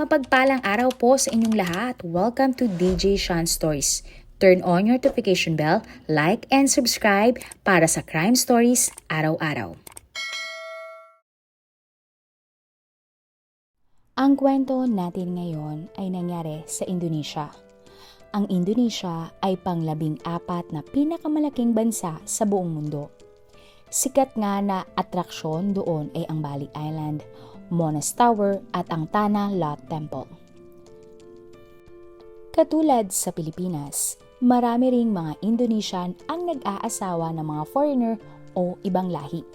Mapagpalang araw po sa inyong lahat. Welcome to DJ Sean Stories. Turn on your notification bell, like and subscribe para sa crime stories araw-araw. Ang kwento natin ngayon ay nangyari sa Indonesia. Ang Indonesia ay pang-14 na pinakamalaking bansa sa buong mundo. Sikat nga na atraksyon doon ay ang Bali Island, Monas Tower at ang Tanah Lot Temple. Katulad sa Pilipinas, marami ring mga Indonesian ang nag-aasawa ng mga foreigner o ibang lahi.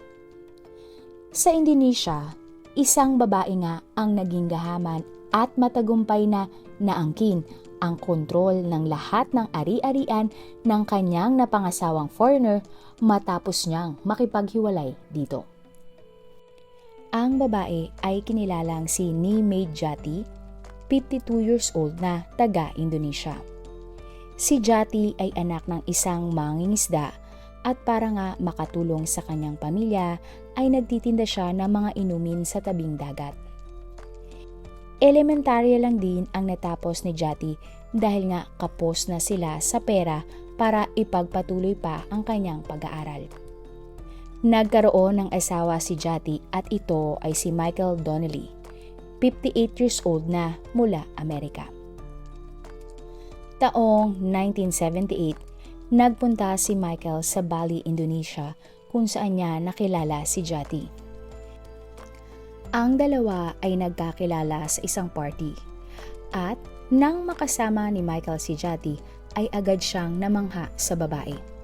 Sa Indonesia, isang babae nga ang naging gahaman at matagumpay na naangkin ang kontrol ng lahat ng ari-arian ng kanyang napangasawang foreigner matapos niyang makipaghiwalay dito. Ang babae ay kinilalang si Nimade Jati, 52 years old na taga-Indonesia. Si Jati ay anak ng isang mangingisda at para nga makatulong sa kanyang pamilya ay nagtitinda siya ng mga inumin sa tabing dagat. Elementarya lang din ang natapos ni Jati dahil nga kapos na sila sa pera para ipagpatuloy pa ang kanyang pag-aaral. Nagkaroon ng asawa si Jati at ito ay si Michael Donnelly, 58 years old na mula Amerika. Taong 1978, nagpunta si Michael sa Bali, Indonesia kung saan niya nakilala si Jati. Ang dalawa ay nagkakilala sa isang party at nang makasama ni Michael si Jati ay agad siyang namangha sa babae.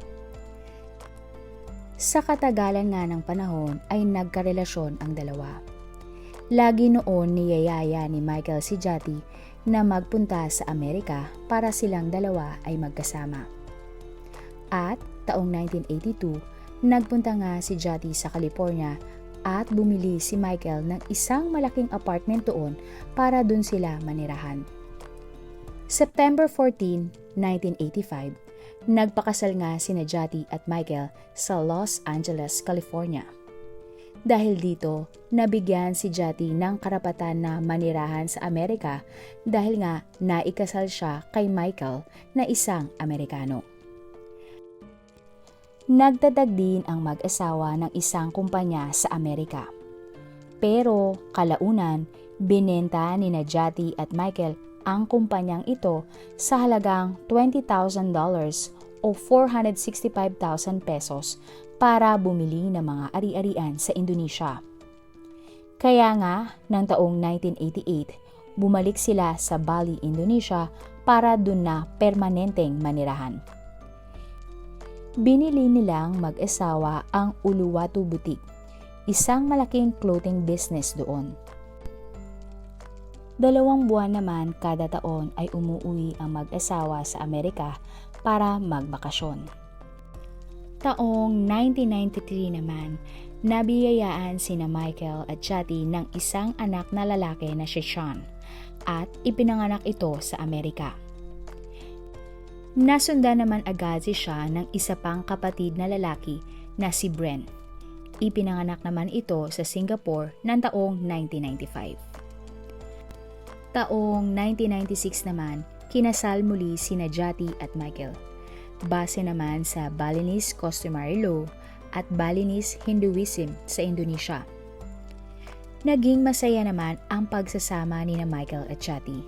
Sa katagalan nga ng panahon ay nagkarelasyon ang dalawa. Lagi noon niyayaya ni Michael si Jati na magpunta sa Amerika para silang dalawa ay magkasama. At taong 1982, nagpunta nga si Jati sa California at bumili si Michael ng isang malaking apartment doon para dun sila manirahan. September 14, 1985, nagpakasal nga sina Jati at Michael sa Los Angeles, California. Dahil dito, nabigyan si Jati ng karapatan na manirahan sa Amerika dahil nga naikasal siya kay Michael na isang Amerikano. Nagtatag din ang mag-asawa ng isang kumpanya sa Amerika. Pero kalaunan, binenta ni Jati at Michael ang kumpanyang ito sa halagang $20,000 o 465,000 pesos para bumili ng mga ari-arian sa Indonesia. Kaya nga, ng taong 1988, bumalik sila sa Bali, Indonesia para dun na permanenteng manirahan. Binili nilang mag-asawa ang Uluwatu Boutique, isang malaking clothing business doon. 2 buwan naman kada taon ay umuwi ang mag-asawa sa Amerika para magbakasyon. Taong 1993 naman, nabiyayaan sina Michael at Jati ng isang anak na lalaki na si Sean at ipinanganak ito sa Amerika. Nasundan naman agad si Sean ng isa pang kapatid na lalaki na si Bren. Ipinanganak naman ito sa Singapore ng taong 1995. Taong 1996 naman, kinasal muli sina Jati at Michael. Base naman sa Balinese Customary Law at Balinese Hinduism sa Indonesia. Naging masaya naman ang pagsasama ni Michael at Jati.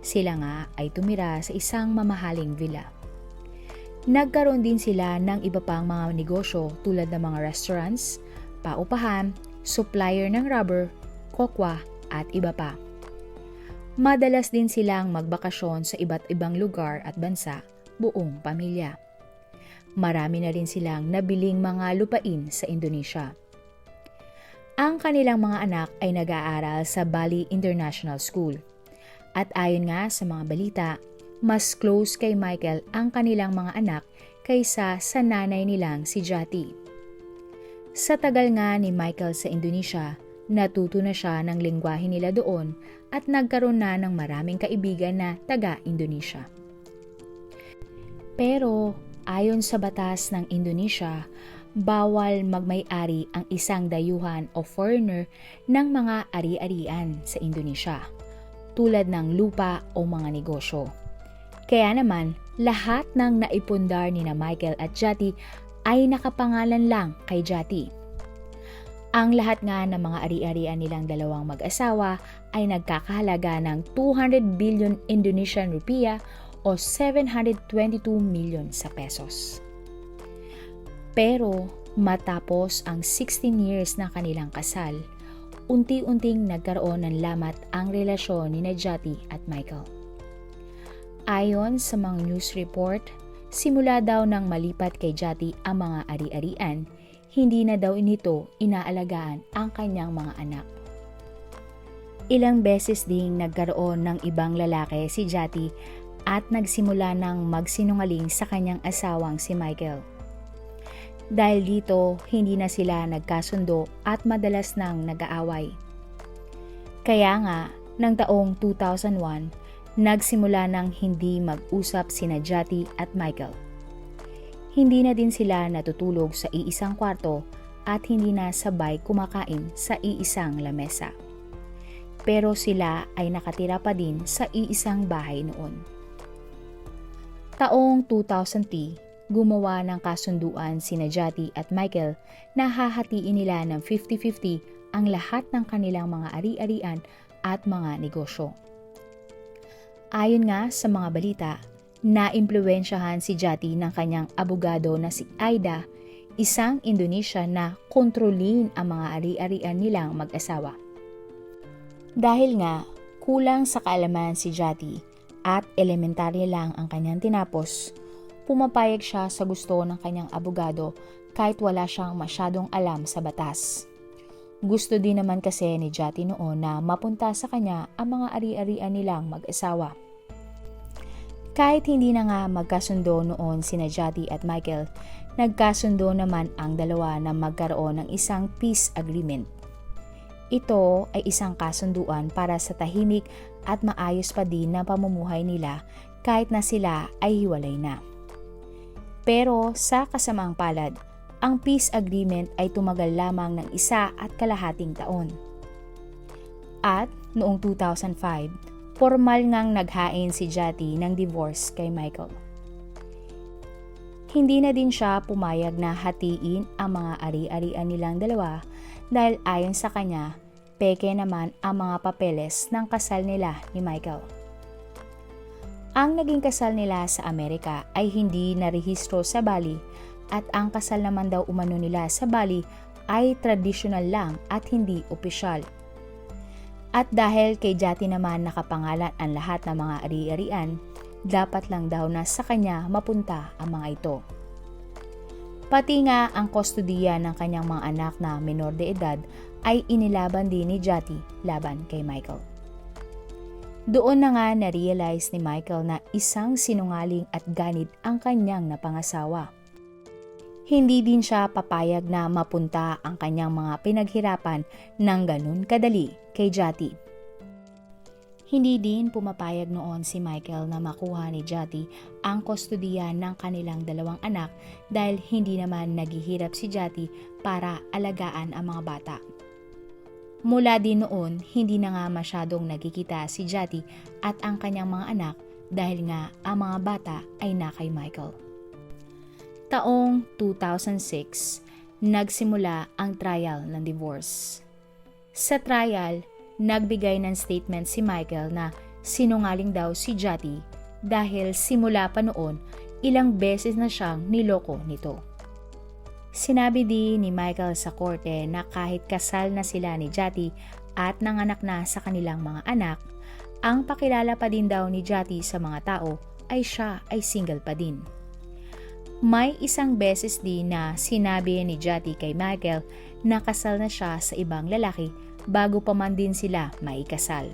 Sila nga ay tumira sa isang mamahaling villa. Nagkaroon din sila ng iba pang mga negosyo tulad ng mga restaurants, paupahan, supplier ng rubber, kokwa at iba pa. Madalas din silang magbakasyon sa iba't ibang lugar at bansa, buong pamilya. Marami na rin silang nabiling mga lupain sa Indonesia. Ang kanilang mga anak ay nag-aaral sa Bali International School. At ayon nga sa mga balita, mas close kay Michael ang kanilang mga anak kaysa sa nanay nilang si Jati. Sa tagal nga ni Michael sa Indonesia, natuto na siya ng lengguwahe nila doon at nagkaroon na ng maraming kaibigan na taga-Indonesia. Pero ayon sa batas ng Indonesia, bawal magmay-ari ang isang dayuhan o foreigner ng mga ari-arian sa Indonesia. tulad ng lupa o mga negosyo. Kaya naman, lahat ng naipundar ni na Michael at Jati ay nakapangalan lang kay Jati. Ang lahat nga ng mga ari-arian nilang dalawang mag-asawa ay nagkakahalaga ng 200 billion Indonesian rupiah o 722 million sa pesos. Pero matapos ang 16 years na kanilang kasal, unti-unting nagkaroon ng lamat ang relasyon ni Jati at Michael. Ayon sa mga news report, simula daw nang malipat kay Jati ang mga ari-arian, hindi na daw nito inaalagaan ang kanyang mga anak. Ilang beses ding nagkaroon ng ibang lalaki si Jati at nagsimula ng magsinungaling sa kanyang asawang si Michael. Dahil dito, hindi na sila nagkasundo at madalas nang nag-aaway. Kaya nga, ng taong 2001, nagsimula ng hindi mag-usap sina Jati at Michael. Hindi na din sila natutulog sa iisang kwarto at hindi na sabay kumakain sa iisang lamesa. Pero sila ay nakatira pa din sa iisang bahay noon. Taong 2003, gumawa ng kasunduan sina Jati at Michael na hahatiin nila ng 50-50 ang lahat ng kanilang mga ari-arian at mga negosyo. Ayon nga sa mga balita, naimpluwensyahan si Jati ng kanyang abogado na si Aida, isang Indonesian na kontrolin ang mga ari-arian nilang mag-asawa. Dahil nga kulang sa kaalaman si Jati at elementarya lang ang kanyang tinapos, pumapayag siya sa gusto ng kanyang abogado kahit wala siyang masyadong alam sa batas. Gusto din naman kasi ni Jati noon na mapunta sa kanya ang mga ari-arian nilang mag-asawa. Kahit hindi na nga magkasundo noon sina Jati at Michael, nagkasundo naman ang dalawa na magkaroon ng isang peace agreement. Ito ay isang kasunduan para sa tahimik at maayos pa din na pamumuhay nila kahit na sila ay hiwalay na. Pero sa kasamaang palad, ang peace agreement ay tumagal lamang ng 1.5 taon. At noong 2005, formal ngang naghain si Jati ng divorce kay Michael. Hindi na din siya pumayag na hatiin ang mga ari-arian nilang dalawa dahil ayon sa kanya, peke naman ang mga papeles ng kasal nila ni Michael. Ang naging kasal nila sa Amerika ay hindi narehistro sa Bali at ang kasal naman daw umano nila sa Bali ay traditional lang at hindi opisyal. At dahil kay Jati naman nakapangalan ang lahat ng mga ari-arian, dapat lang daw na sa kanya mapunta ang mga ito. Pati nga ang kustodiya ng kanyang mga anak na menor de edad ay inilaban din ni Jati laban kay Michael. Doon na nga na-realize ni Michael na isang sinungaling at ganid ang kanyang napangasawa. Hindi din siya papayag na mapunta ang kanyang mga pinaghirapan ng ganun kadali kay Jati. Hindi din pumapayag noon si Michael na makuha ni Jati ang kustodiya ng kanilang dalawang anak dahil hindi naman naghihirap si Jati para alagaan ang mga bata. Mula din noon, hindi na nga masyadong nagkikita si Jati at ang kanyang mga anak dahil nga ang mga bata ay na kay Michael. Taong 2006, nagsimula ang trial ng divorce. Sa trial, nagbigay ng statement si Michael na sinungaling daw si Jati dahil simula pa noon, ilang beses na siyang niloko nito. Sinabi din ni Michael sa korte na kahit kasal na sila ni Jati at nanganak na sa kanilang mga anak, ang pakilala pa din daw ni Jati sa mga tao ay siya ay single pa din. May isang beses din na sinabi ni Jati kay Michael na kasal na siya sa ibang lalaki bago pa man din sila maikasal.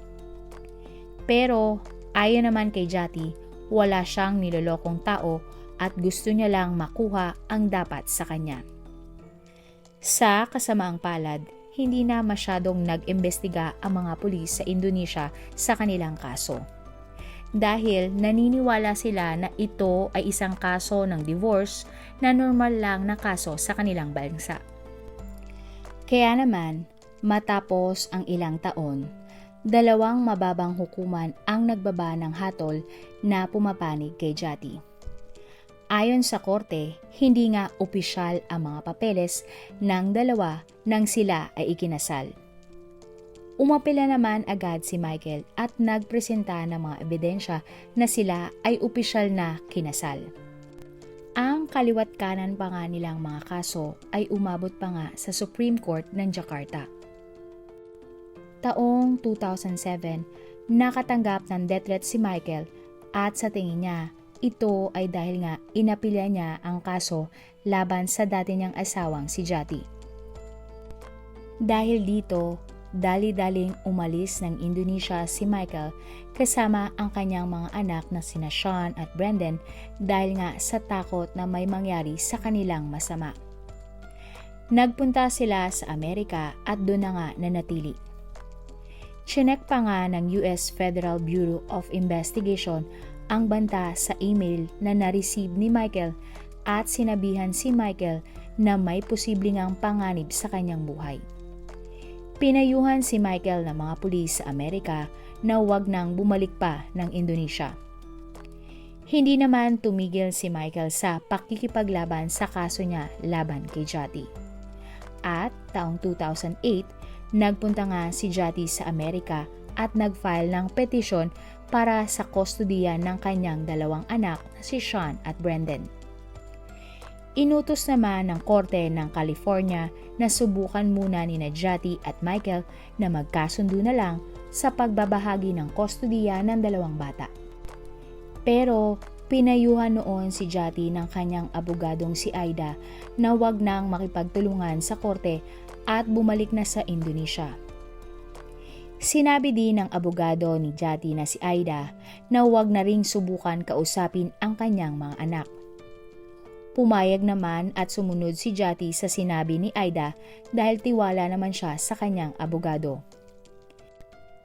Pero ayon naman kay Jati, wala siyang nilolokong tao at gusto niya lang makuha ang dapat sa kanya. Sa kasamaang palad, hindi na masyadong nag-imbestiga ang mga pulis sa Indonesia sa kanilang kaso. Dahil naniniwala sila na ito ay isang kaso ng divorce na normal lang na kaso sa kanilang bansa. Kaya naman, matapos ang ilang taon, Dalawang mababang hukuman ang nagbaba ng hatol na pumapanig kay Jati. Ayon sa korte, hindi nga opisyal ang mga papeles ng dalawa nang sila ay ikinasal. Umapila naman agad si Michael at nagpresenta ng mga ebidensya na sila ay opisyal na kinasal. Ang kaliwat kanan pa nga nilang mga kaso ay umabot pa nga sa Supreme Court ng Jakarta. Taong 2007, nakatanggap ng death threat si Michael at sa tingin niya, ito ay dahil nga inapilya niya ang kaso laban sa dati niyang asawang si Jati. Dahil dito, dali-daling umalis ng Indonesia si Michael kasama ang kanyang mga anak na sina Sean at Brendan dahil nga sa takot na may mangyari sa kanilang masama. Nagpunta sila sa Amerika at doon na nga nanatili. Chinek pa nga ng US Federal Bureau of Investigation ang banta sa email na na-receive ni Michael at sinabihan si Michael na may posibleng ang panganib sa kanyang buhay. Pinayuhan si Michael ng mga pulis sa Amerika na huwag nang bumalik pa ng Indonesia. Hindi naman tumigil si Michael sa pakikipaglaban sa kaso niya laban kay Jati. At taong 2008, nagpunta nga si Jati sa Amerika at nag-file ng petisyon para sa kustodiya ng kanyang dalawang anak na si Sean at Brendan. Inutos naman ng Korte ng California na subukan muna ni Jati at Michael na magkasundo na lang sa pagbabahagi ng kustodiya ng dalawang bata. Pero pinayuhan noon si Jati ng kanyang abogadong si Aida na wag nang makipagtulungan sa korte at bumalik na sa Indonesia. Sinabi din ng abogado ni Jati na si Aida na wag na ring subukan kausapin ang kanyang mga anak. Pumayag naman at sumunod si Jati sa sinabi ni Aida dahil tiwala naman siya sa kanyang abogado.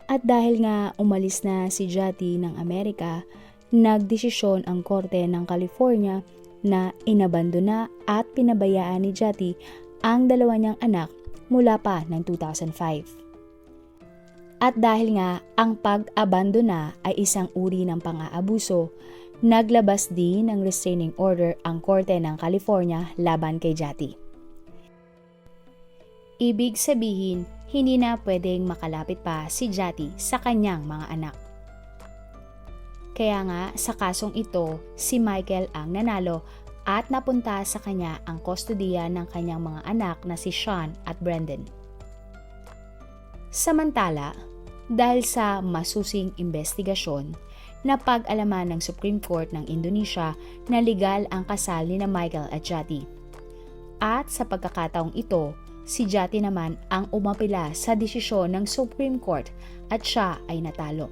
At dahil nga umalis na si Jati ng Amerika, nagdesisyon ang Korte ng California na inabandona at pinabayaan ni Jati ang dalawa niyang anak mula pa ng 2005. At dahil nga ang pag-abandona ay isang uri ng pang-aabuso, naglabas din ng restraining order ang Korte ng California laban kay Jati. Ibig sabihin, hindi na pwedeng makalapit pa si Jati sa kanyang mga anak. Kaya nga sa kasong ito, si Michael ang nanalo at napunta sa kanya ang kustodiya ng kanyang mga anak na si Sean at Brendan. Samantala, dahil sa masusing investigasyon, napag-alaman ng Supreme Court ng Indonesia na legal ang kasal ni Michael at Jati. At sa pagkakataong ito, si Jati naman ang umapila sa desisyon ng Supreme Court at siya ay natalo.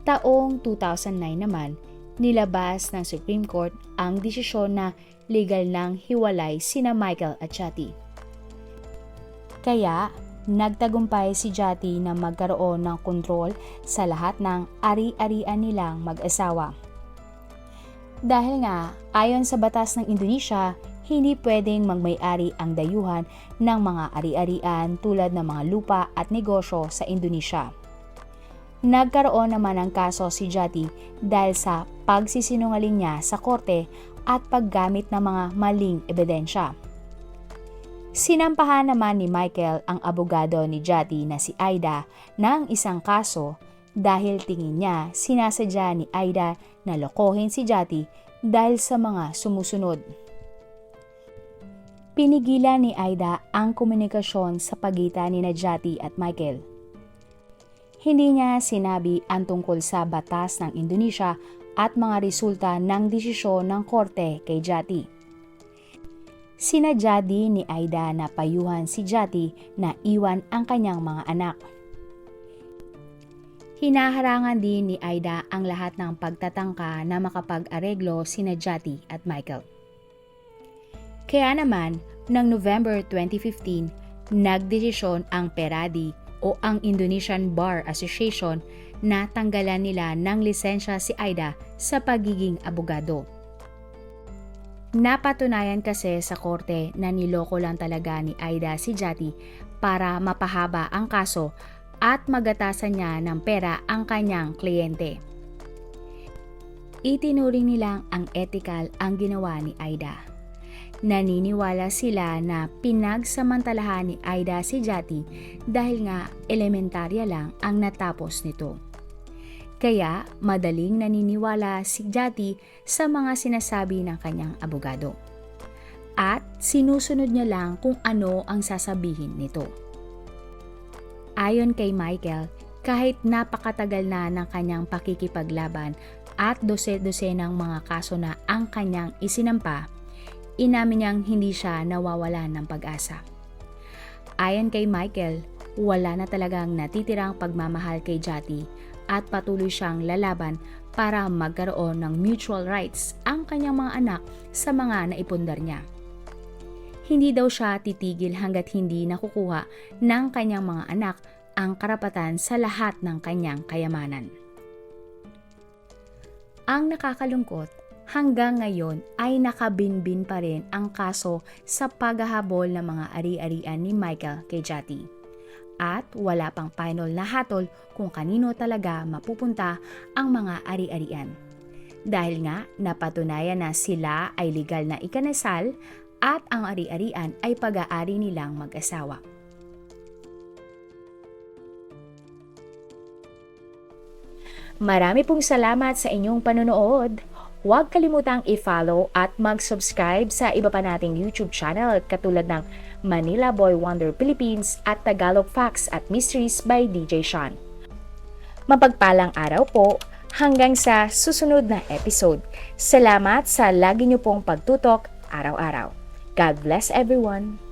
Taong 2009 naman, nilabas ng Supreme Court ang desisyon na legal nang hiwalay sina Michael at Jati. Kaya, nagtagumpay si Jati na magkaroon ng kontrol sa lahat ng ari-arian nilang mag-asawa. Dahil nga, ayon sa batas ng Indonesia, hindi pwedeng magmay-ari ang dayuhan ng mga ari-arian tulad ng mga lupa at negosyo sa Indonesia. Nagkaroon naman ng kaso si Jati dahil sa pagsisinungaling niya sa korte at paggamit ng mga maling ebidensya. Sinampahan naman ni Michael ang abogado ni Jati na si Aida ng isang kaso dahil tingin niya sinasadya ni Aida na lokohin si Jati dahil sa mga sumusunod. Pinigilan ni Aida ang komunikasyon sa pagitan ni Jati at Michael. Hindi niya sinabi ang tungkol sa batas ng Indonesia at mga resulta ng desisyon ng korte kay Jati. Sinadya din ni Aida na payuhan si Jati na iwan ang kanyang mga anak. Hinaharangan din ni Aida ang lahat ng pagtatangka na makapag-areglo sina Jati at Michael. Kaya naman, noong November 2015, nagdesisyon ang PERADI o ang Indonesian Bar Association na tanggalan nila ng lisensya si Aida sa pagiging abogado. Napatunayan kasi sa korte na niloko lang talaga ni Aida si Jati para mapahaba ang kaso at magatasan niya ng pera ang kanyang kliyente. Itinuring nilang ang ethical ang ginawa ni Aida. Naniniwala sila na pinagsamantalahan ni Aida si Jati dahil nga elementarya lang ang natapos nito. Kaya madaling naniniwala si Jati sa mga sinasabi ng kanyang abogado. At sinusunod niya lang kung ano ang sasabihin nito. Ayon kay Michael, kahit napakatagal na ng kanyang pakikipaglaban at dose-dosenang mga kaso na ang kanyang isinampa, inamin niyang hindi siya nawawalan ng pag-asa. Ayon kay Michael, wala na talagang natitirang pagmamahal kay Jati at patuloy siyang lalaban para magkaroon ng mutual rights ang kanyang mga anak sa mga naipundar niya. Hindi daw siya titigil hanggat hindi nakukuha ng kanyang mga anak ang karapatan sa lahat ng kanyang kayamanan. Ang nakakalungkot, hanggang ngayon ay nakabinbin pa rin ang kaso sa paghahabol ng mga ari-arian ni Michael kay Jati. At wala pang final na hatol kung kanino talaga mapupunta ang mga ari-arian. Dahil nga napatunayan na sila ay legal na ikinasal at ang ari-arian ay pag-aari nilang mag-asawa. Marami pong salamat sa inyong panonood. Huwag kalimutang i-follow at mag-subscribe sa iba pa nating YouTube channel katulad ng Manila Boy Wonder Philippines at Tagalog Facts at Mysteries by DJ Sean. Mapagpalang araw po hanggang sa susunod na episode. Salamat sa lagi niyo pong pagtutok araw-araw. God bless everyone!